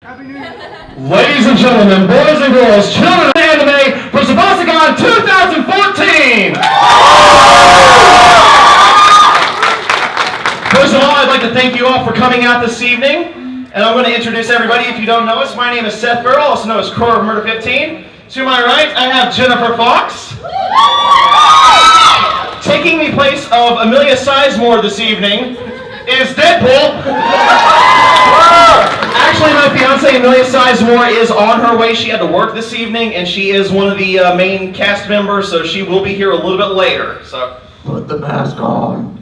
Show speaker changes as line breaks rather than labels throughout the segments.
Ladies and gentlemen, boys and girls, children of anime for Tsubasacon 2014! First of all, I'd like to thank you all for coming out this evening. And I'm going to introduce everybody. If you don't know us, my name is Seth Burrell, also known as Core of Murder 15. To my right, I have Jennifer Fox. Taking the place of Amelia Sizemore this evening is Deadpool. Actually, my fiance Amelia Sizemore is on her way. She had to work this evening, and she is one of the main cast members, so she will be here a little bit later. So
put the mask on.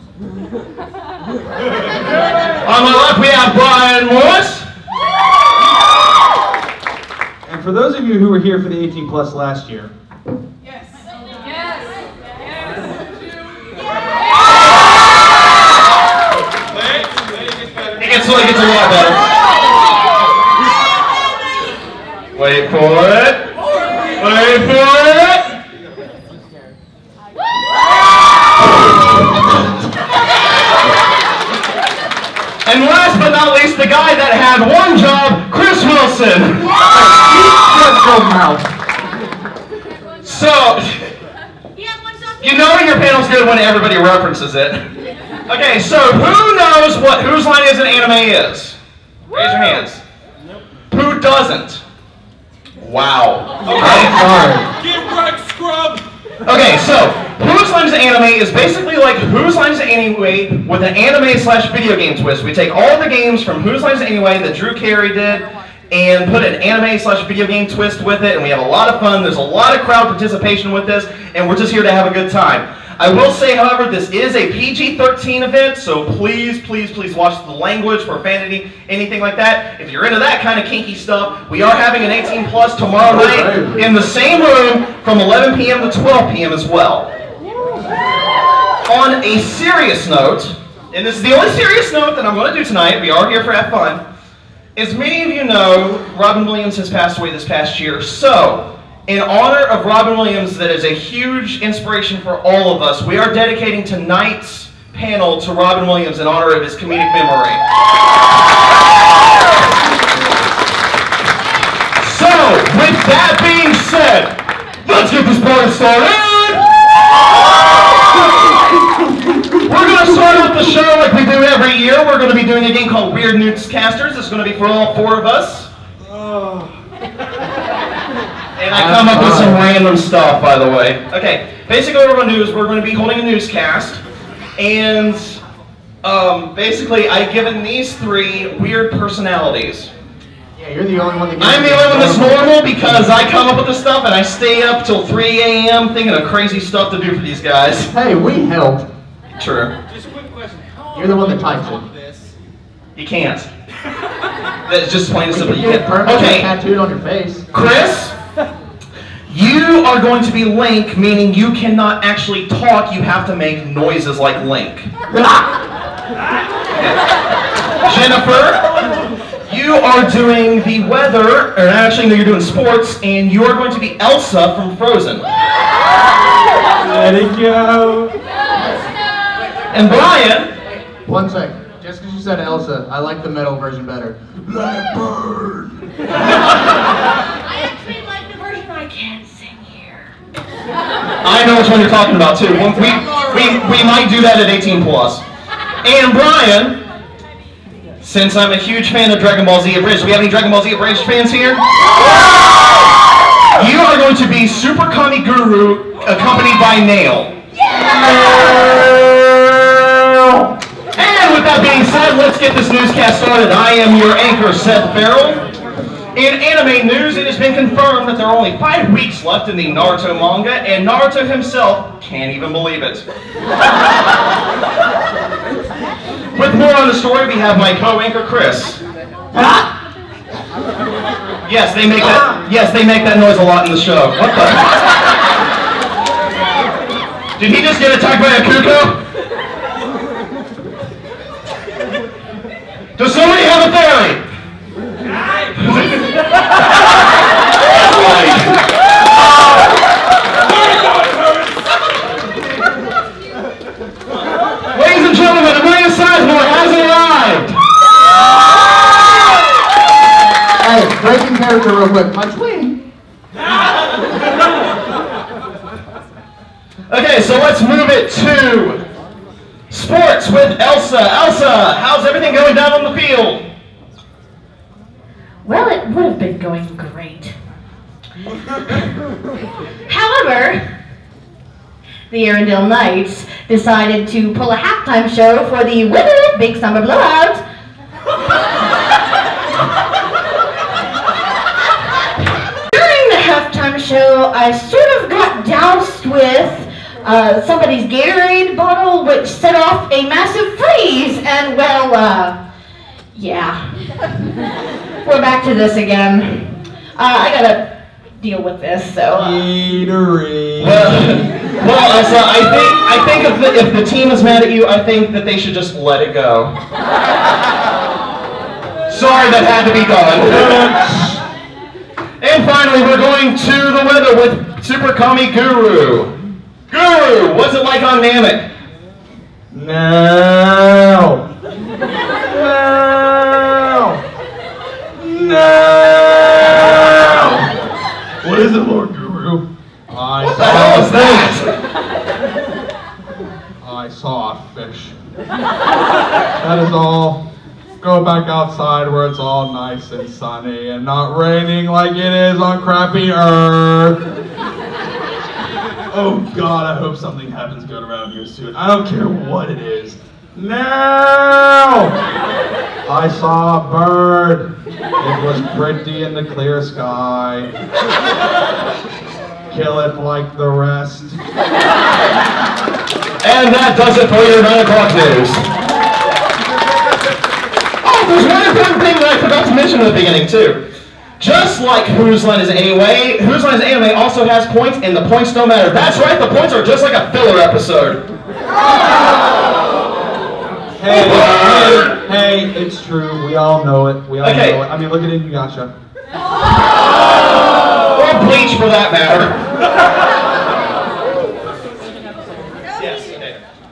On my left, we have Brian Morris.
And for those of you who were here for the 18 Plus last year,
Yes.
It gets a lot better. Wait for it. Wait for it. And last but not least, the guy that had one job, Chris Wilson. So, you know your panel's good when everybody references it. Okay, so who knows what Whose Line Is an Anime is? Raise your hands. Who doesn't? Wow. Okay.
Get wrecked, scrub!
Okay, so Whose Line Is an Anime is basically like Whose Line Is it Anyway with an anime/video game twist. We take all the games from Whose Line Is it Anyway that Drew Carey did and put an anime/video game twist with it, and we have a lot of fun. There's a lot of crowd participation with this, and we're just here to have a good time. I will say, however, this is a PG-13 event, so please, please, please watch the language, profanity, anything like that. If you're into that kind of kinky stuff, we are having an 18 Plus tomorrow night in the same room from 11 p.m. to 12 p.m. as well. On a serious note, and this is the only serious note that I'm going to do tonight, we are here for have fun. As many of you know, Robin Williams has passed away this past year, so in honor of Robin Williams, that is a huge inspiration for all of us, we are dedicating tonight's panel to Robin Williams in honor of his comedic memory. So, with that being said, let's get this party started! We're going to start off the show like we do every year. We're going to be doing a game called Weird Newscasters. It's going to be for all four of us. And I come up with some random stuff, by the way. Okay, basically what we're going to do is we're going to be holding a newscast. And basically I've given these three weird personalities.
Yeah, you're the only one that
I'm the only one that's normal because I come up with this stuff and I stay up till 3 a.m. thinking of crazy stuff to do for these guys.
Hey, we help.
True.
Just a quick question.
You're the one that types it.
You can't. That's just plain and simple.
You get permanently tattooed on your face.
Chris, you are going to be Link, meaning you cannot actually talk. You have to make noises like Link. Jennifer, you are doing the weather, or actually no, you're doing sports, and you are going to be Elsa from Frozen.
let it go.
And Brian.
One sec. Just because you said Elsa, I like the metal version better. Let it burn.
I actually like the version I can't sing here.
I know which one you're talking about too. We might do that at 18 Plus. And Brian, since I'm a huge fan of Dragon Ball Z Abridged, do we have any Dragon Ball Z Abridged fans here? You are going to be Super Kami Guru accompanied by Nail. And with that being said, let's get this newscast started. I am your anchor, Seth Farrell. In anime news, it has been confirmed that there are only 5 weeks left in the Naruto manga, and Naruto himself can't even believe it. With more on the story, we have my co-anchor, Chris. Yes, they make that. Yes, they make that noise a lot in the show. What the? Did he just get attacked by a cuckoo? Does somebody have a theory? Ladies and gentlemen, Amelia Sizemore has arrived.
Hey, breaking character real quick. My twin.
Okay, so let's move it to sports with Elsa. Elsa, how's everything going down on the field?
Well, it would have been going great. However, the Arendelle Knights decided to pull a halftime show for the winner Big Summer Blowout. During the halftime show, I sort of got doused with somebody's Gatorade bottle, which set off a massive freeze, and well, yeah. We're back to this again. I gotta deal with this, so...
Gatorade.
Well, Elsa, I think if the team is mad at you, I think that they should just let it go. Sorry that had to be done. And finally, we're going to the weather with Super Kami Guru. Guru, what's it like on Namek?
No. What is it, Lord Guru?
What the hell is that?
I saw a fish. That is all. Go back outside where it's all nice and sunny and not raining like it is on crappy Earth. Oh God, I hope something happens good around here soon. I don't care what it is. No! I saw a bird. It was pretty in the clear sky. Kill it like the rest.
And that does it for your 9 o'clock news. Oh, there's one important thing that I forgot to mention at the beginning, too. Just like Whose Line Is It Anyway, Whose Line Is It Anime also has points, and the points don't matter. That's right, the points are just like a filler episode.
Hey, it's true. We all know it. We all know it. I mean, look at Inuyasha.
Or Bleach, for that matter. Yes,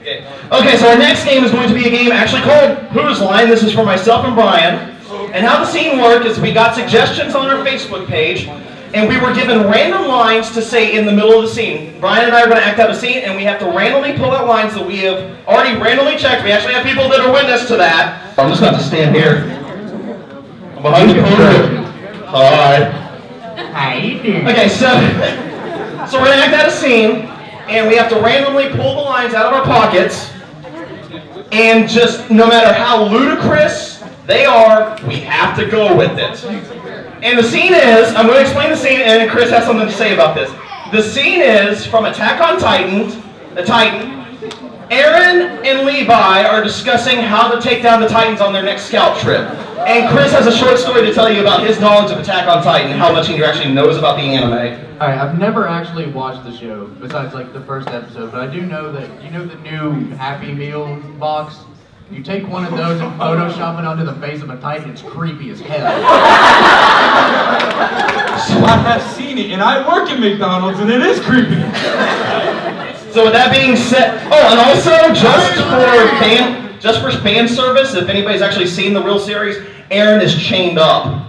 okay. Okay, so our next game is going to be a game actually called Whose Line. This is for myself and Brian. And how the scene worked is we got suggestions on our Facebook page, and we were given random lines to say in the middle of the scene. Brian and I are going to act out a scene, and we have to randomly pull out lines that we have already randomly checked. We actually have people that are witness to that. I'm just going to have to stand here. I'm behind the podium. Hi. Okay, so we're going to act out a scene, and we have to randomly pull the lines out of our pockets, and just no matter how ludicrous they are, we have to go with it. And the scene is, I'm going to explain the scene, and Chris has something to say about this. The scene is from Attack on Titan, the Titan. Eren and Levi are discussing how to take down the Titans on their next scout trip. And Chris has a short story to tell you about his knowledge of Attack on Titan, how much he actually knows about the anime.
Alright, I've never actually watched the show, besides like the first episode, but I do know that, you know the new Happy Meal box? You take one of those and Photoshop it onto the face of a Titan, it's creepy as hell.
So I have seen it, and I work at McDonald's, and it is creepy.
So with that being said, oh, and also just for fan service, if anybody's actually seen the real series, Eren is chained up.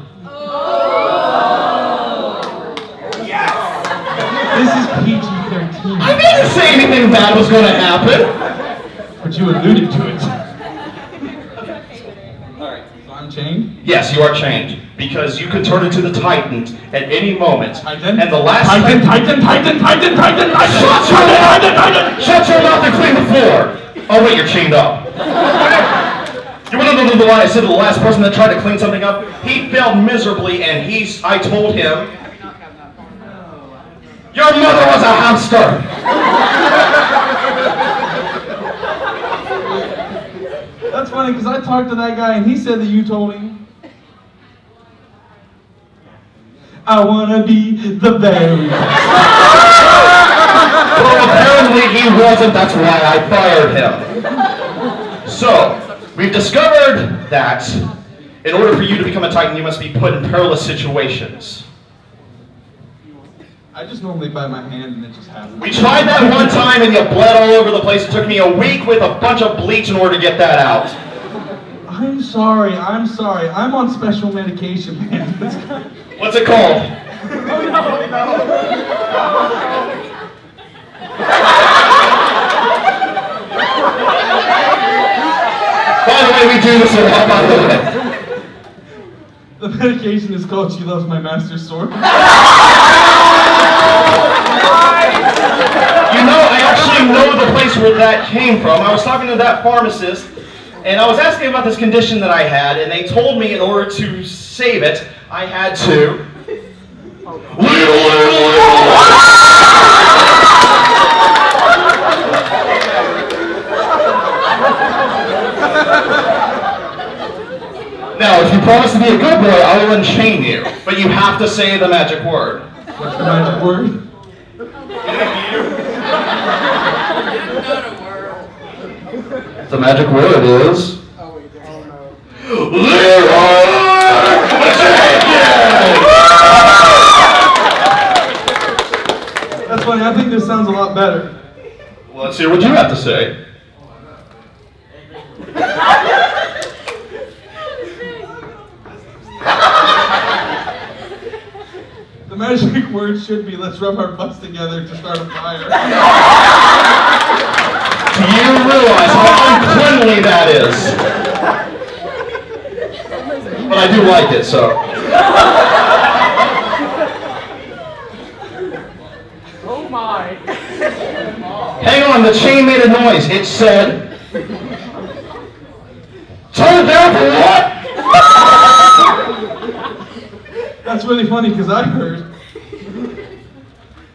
This is PG-13.
I didn't say anything bad was going to happen.
But you alluded to it. Alright, so I'm chained?
Yes, you are chained. Because you could turn into the Titan at any moment.
Titan?
And the last
Titan!
Shut your mouth and clean the floor! Oh wait, you're chained up. You want to know the lie I said to the last person that tried to clean something up? He failed miserably, and I told him, your mother was a hamster!
That's funny, because I talked to that guy and he said that you told him. I want to be the very best.
Well, apparently he wasn't, that's why I fired him. So, we've discovered that in order for you to become a Titan, you must be put in perilous situations.
I just normally bite my hand and it just happens.
We tried that one time and you bled all over the place. It took me a week with a bunch of bleach in order to get that out.
I'm sorry. I'm on special medication, man.
What's it called? By the way, we do this a lot, by the way.
The medication is called She Loves My Master Sword.
You know, I actually know the place where that came from. I was talking to that pharmacist, and I was asking about this condition that I had, and they told me in order to save it, I had to... Now, if you promise to be a good boy, I will unchain you. But you have to say the magic word.
What's the magic word?
The magic word is... Leroy Jenkins!
That's funny, I think this sounds a lot better.
Well, let's hear what you have to say.
The magic word should be, let's rub our butts together to start a fire.
Do you realize how uncleanly that is? But I do like it, so.
Oh my.
Hang on, the chain made a noise. It said, turn it down for what?
That's really funny because I heard,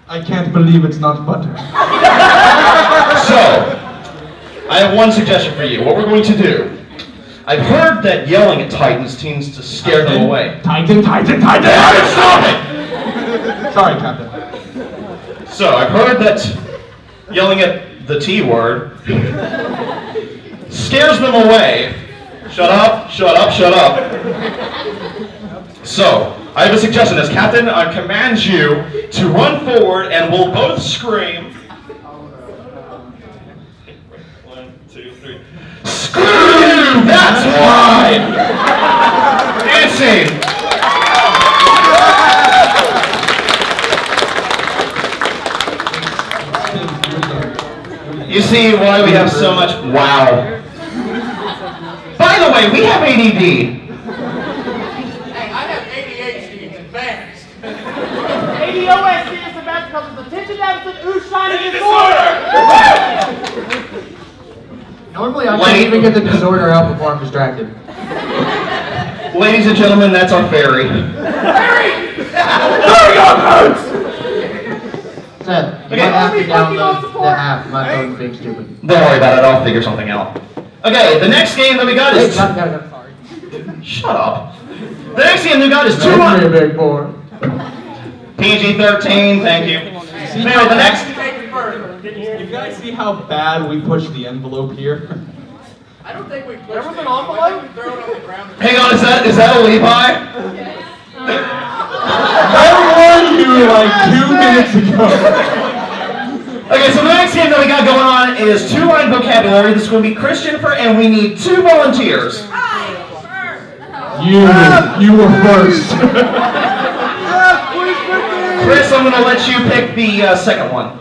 I can't believe it's not butter.
So, I have one suggestion for you. What we're going to do. I've heard that yelling at Titans tends to scare them away.
Titan!
Stop it!
Sorry, Captain.
So, I've heard that yelling at the T word scares them away. Shut up, shut up, shut up. So, I have a suggestion. As Captain, I command you to run forward and we'll both scream. 1, 2, 3. Scream! That's right! Dancing! You see why we have so much wow. By the way, we have ADD.
Hey, I have ADHD, it's advanced.
ADOSD is advanced because it's attention deficit ooh-shining disorder.
Normally I can't even get the disorder out before I'm distracted.
Ladies and gentlemen, that's our fairy.
Harry!
Seth, you
Okay.
might have to download the app. My phone's being stupid.
Don't worry about it, I'll figure something out. Okay, the next game that we got is...
Sorry.
Shut up. The next game we got is
That's me, big boy.
PG-13, thank you. Now, the next...
You guys see how bad we pushed the envelope here?
I don't think we pushed
There was
it.
an envelope?
We throw it on the ground.
Hang on, is that a Levi?
I warned you like 2 minutes ago.
Okay, so the next game that we got going on is 2-line vocabulary. This is going to be Chris, Jennifer, and we need 2 volunteers.
You were first.
Chris, I'm going to let you pick the second one.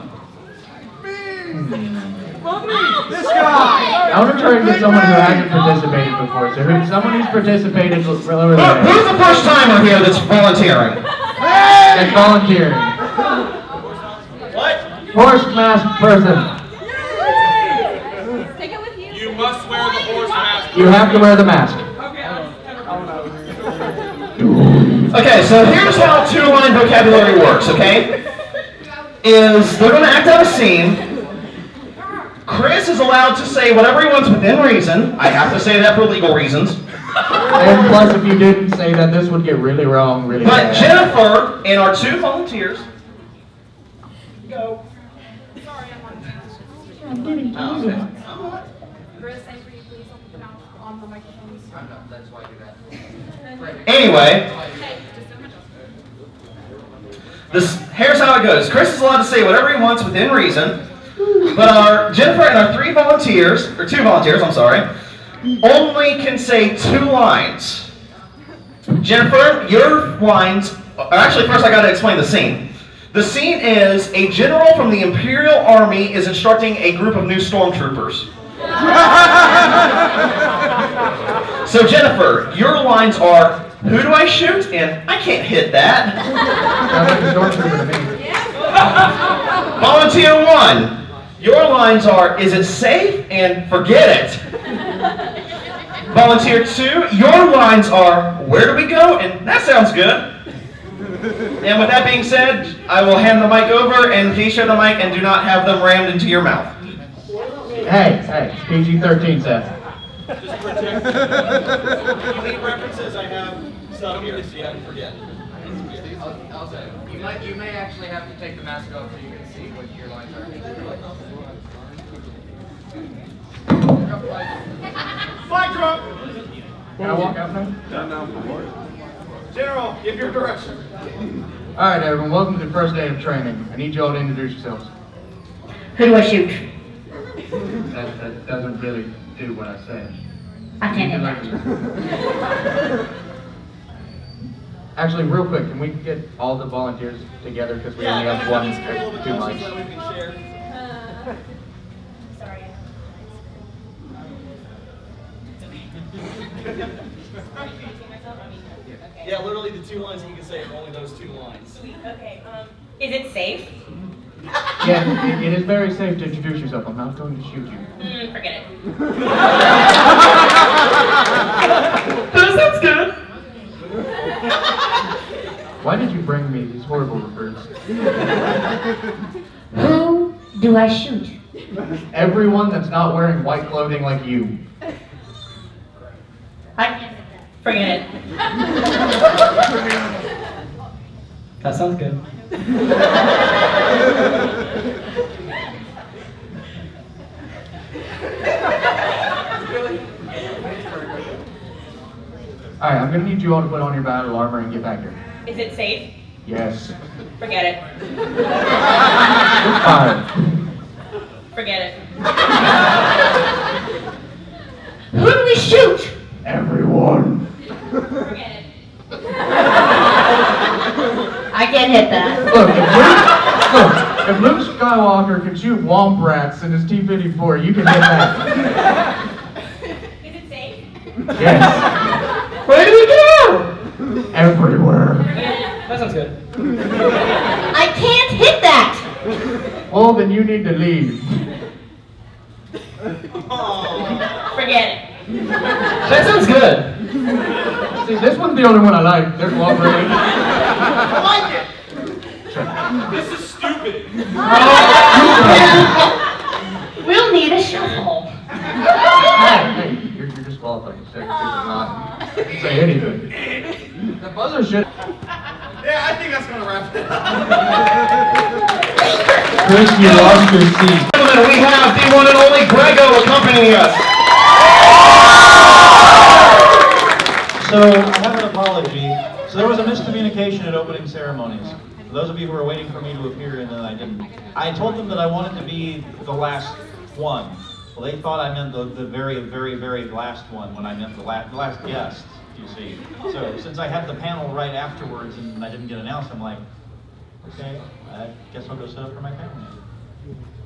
This guy!
I want to try and get someone who hasn't participated before. So someone who's participated over there.
Who's the first timer here that's volunteering?
That's volunteering.
What?
Horse mask person.
Take it with you.
You must wear the horse mask.
You have to wear the mask.
Okay, so here's how 2-line vocabulary works, okay? Is they're going to act out a scene. Chris is allowed to say whatever he wants within reason. I have to say that for legal reasons.
And plus, if you didn't say that, this would get really wrong, really
But
bad.
Jennifer and our 2 volunteers. Go.
Sorry, I'm on
I'm getting
Oh, okay.
Chris, same for you, please. I'll put them out on the microphones.
That's why I do that.
Anyway,
Okay, just don't
here's how it goes. Chris is allowed to say whatever he wants within reason. But Jennifer and our 3 volunteers, or 2 volunteers, I'm sorry, only can say 2 lines. Jennifer, your lines, actually first I gotta explain the scene. The scene is a general from the Imperial Army is instructing a group of new stormtroopers. So Jennifer, your lines are, who do I shoot? And I can't hit that. Volunteer 1, your lines are, is it safe? And forget it. Volunteer 2, your lines are, where do we go? And that sounds good. And with that being said, I will hand the mic over, and please share the mic and do not have them rammed into your mouth.
Hey, it's PG-13, Seth.
Just protect. If you need references, I have stuff here, so you have to forget.
I'll say, you may actually have to take the mask off so you can see what your lines are.
Flag drop!
Can I walk out now?
No. General, give your direction.
Alright everyone, welcome to the first day of training. I need you all to introduce yourselves.
Who do I shoot?
That doesn't really do what I said.
I can't hit that.
Actually, real quick, can we get all the volunteers together because we only have 2 mics?
Sorry.
Yeah, literally the 2 lines that you can say are only those 2 lines.
Sweet. Okay. Is it safe?
Yeah, it is very safe to introduce yourself. I'm not going to shoot you.
Forget it.
That's good.
Why did you bring me these horrible recruits?
Who do I shoot?
Everyone that's not wearing white clothing like you.
I can't hit
Forget it.
That sounds good.
Alright, I'm gonna need you all to put on your battle armor and get back here.
Is it safe?
Yes.
Forget it.
You're fired.
Forget it.
Who do we shoot?
Everyone.
Forget it.
I can't hit that.
Look, if Luke Skywalker can shoot womp rats in his T-54, you can hit that.
Is it safe?
Yes.
Where do we go?
Everywhere.
That sounds good.
I can't hit that.
Well, then you need to leave.
Forget it.
That sounds good.
See, this one's the only one I like. They're cooperating.
I like it! This is stupid.
We'll need a shuffle.
Hey, you're disqualified. You not say anything. The buzzer should.
Yeah, I think that's gonna wrap it up.
Chris, you lost your seat.
Gentlemen, we have the one and only Grego accompanying us.
So, I have an apology. So there was a miscommunication at opening ceremonies. For those of you who were waiting for me to appear and then I didn't. I told them that I wanted to be the last one. Well, they thought I meant the very, very, very last one when I meant the last guest, you see. So, since I had the panel right afterwards and I didn't get announced, I'm like, okay, I guess I'll go set up for my panel.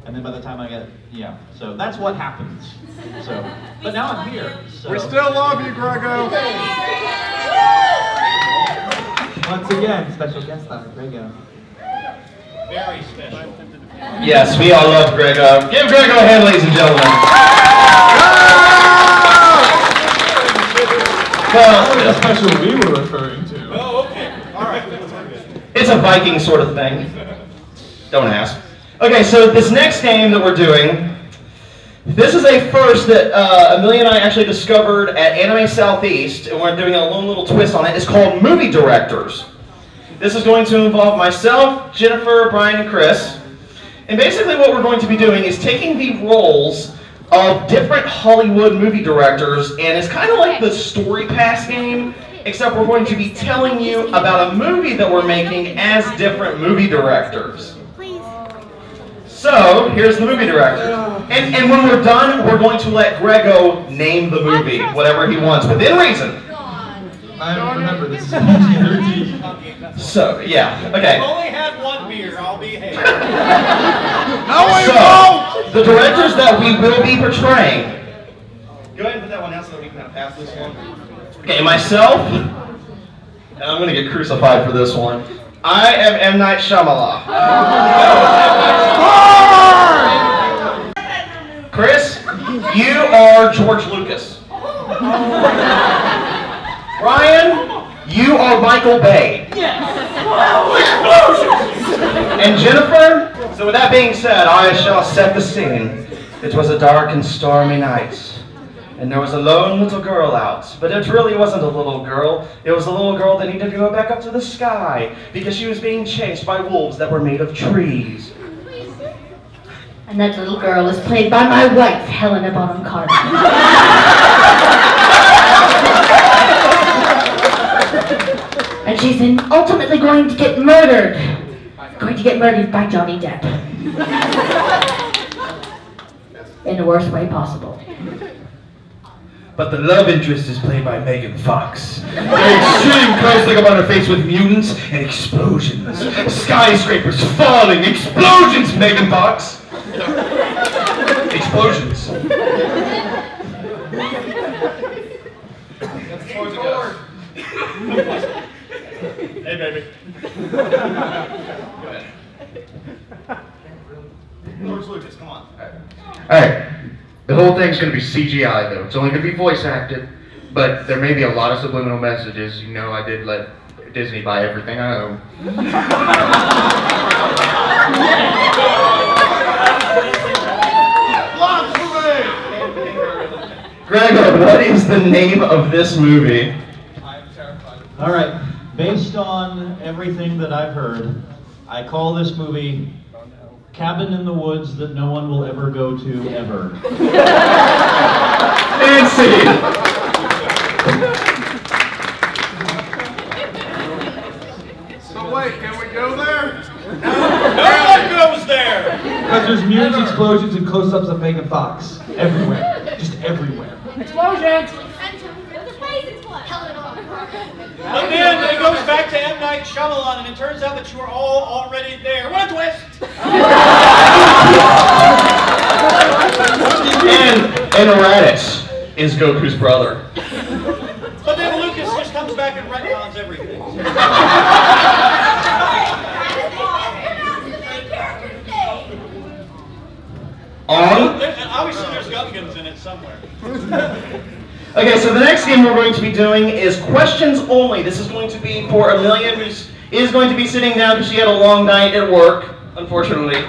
And then by the time I get, yeah, so that's what happens. So, but now I'm here. So.
We still love you, Grego.
Once again, special guest star, Grego.
Very special.
Yes, we all love Grego. Give Grego a hand, ladies and gentlemen. Well,
The special we were referring to.
Oh, okay. All right.
it's a Viking sort of thing. Don't ask. Okay, so this next game that we're doing, this is a first that Amelia and I actually discovered at Anime Southeast, and we're doing a little twist on it. It's called Movie Directors. This is going to involve myself, Jennifer, Brian, and Chris. And basically what we're going to be doing is taking the roles of different Hollywood movie directors, and it's kind of like the Story Pass game, except we're going to be telling you about a movie that we're making as different movie directors. So, here's the movie director. And when we're done, we're going to let Grego name the movie, whatever he wants, within reason.
I don't remember, this is PG-13.
So, yeah, okay.
I've only had one beer, I'll behave.
So, the directors that we will be portraying. Go ahead and put that one out so that we can pass this one. Okay, myself, and I'm going to get crucified for this one. I am M. Night Shyamalan. Chris, you are George Lucas. Ryan, you are Michael Bay. And Jennifer, so with that being said, I shall set the scene. It was a dark and stormy night, and there was a lone little girl out. But it really wasn't a little girl. It was a little girl that needed to go back up to the sky because she was being chased by wolves that were made of trees.
And that little girl is played by my wife, Helena Bonham Carter. And she's ultimately going to get murdered. Going to get murdered by Johnny Depp. In the worst way possible.
But the love interest is played by Megan Fox. An extreme close-up on her face with mutants and explosions. Skyscrapers falling, explosions, Megan Fox. Explosions.
Hey, baby.
Go ahead. George Lucas, come on.
Alright, the whole thing's going to be CGI though. It's only going to be voice acted, but there may be a lot of subliminal messages. You know, I did let Disney buy everything I own.
Gregor, what is the name of this movie?
All right, based on everything that I've heard, I call this movie Cabin in the Woods That No One Will Ever Go To Ever.
Fancy!
So wait, can we go there?
No one goes there!
Because there's mutants, explosions, and close-ups of Megan Fox. Everywhere. Just everywhere.
Explosions!
But then it goes back to M. Night Shyamalan, and it turns out that you were all already there. What a twist!
And Raditz is Goku's brother.
But then Lucas just comes back and retcons everything. Obviously there's Gungans in it somewhere.
Okay, so the next game we're going to be doing is questions only. This is going to be for Amelia, who is going to be sitting down because she had a long night at work, unfortunately.